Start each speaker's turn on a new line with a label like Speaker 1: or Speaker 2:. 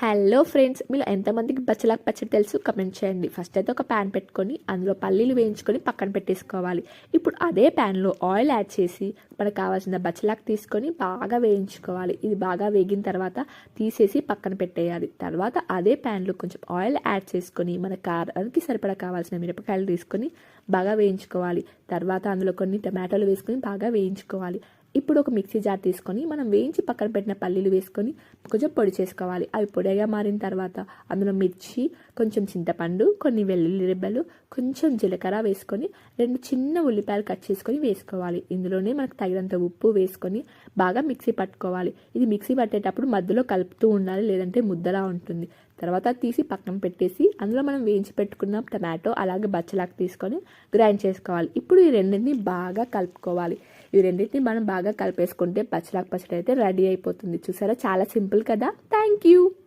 Speaker 1: Hello friends, మీరు ఎంతమందికి బచ్చలాకు పచ్చడి తెలుసు కమెంట్ చేయండి. ఫస్ట్ అయితే ఒక ప్యాన్ పెట్టుకొని అందులో పల్లీలు వేయించుకొని పక్కన పెట్టేసుకోవాలి. ఇప్పుడు అదే ప్యాన్లో ఆయిల్ యాడ్ చేసి మనకు కావాల్సిన బచ్చలాకు తీసుకొని బాగా వేయించుకోవాలి. ఇది బాగా వేగిన తర్వాత తీసేసి పక్కన పెట్టేయాలి. తర్వాత అదే ప్యాన్లో కొంచెం ఆయిల్ యాడ్ చేసుకొని మన కారానికి సరిపడా కావాల్సిన మిరపకాయలు తీసుకొని బాగా వేయించుకోవాలి. తర్వాత అందులో కొన్ని టమాటాలు వేసుకొని బాగా వేయించుకోవాలి. ఇప్పుడు ఒక మిక్సీ జార్ తీసుకొని మనం వేయించి పక్కన పెట్టిన పల్లీలు వేసుకొని కొంచెం పొడి చేసుకోవాలి. అవి పొడిగా మారిన తర్వాత అందులో మిర్చి, కొంచెం చింతపండు, కొన్ని వెల్లుల్లి రెబ్బలు, కొంచెం జీలకర్ర వేసుకొని 2 చిన్న ఉల్లిపాయలు కట్ చేసుకొని వేసుకోవాలి. ఇందులోనే మనకు తగినంత ఉప్పు వేసుకొని బాగా మిక్సీ పట్టుకోవాలి. ఇది మిక్సీ పట్టేటప్పుడు మధ్యలో కలుపుతూ ఉండాలి, లేదంటే ముద్దలా ఉంటుంది. తర్వాత తీసి పక్కన పెట్టేసి అందులో మనం వేయించి పెట్టుకున్న టమాటో అలాగే బచ్చలాకు తీసుకొని గ్రైండ్ చేసుకోవాలి. ఇప్పుడు ఈ రెండింటిని బాగా కలుపుకోవాలి. ఈ రెండింటిని మనం బాగా కలిపేసుకుంటే బచ్చలాకు పచ్చడి అయితే రెడీ అయిపోతుంది. చూసారా, చాలా సింపుల్ కదా. Thank you.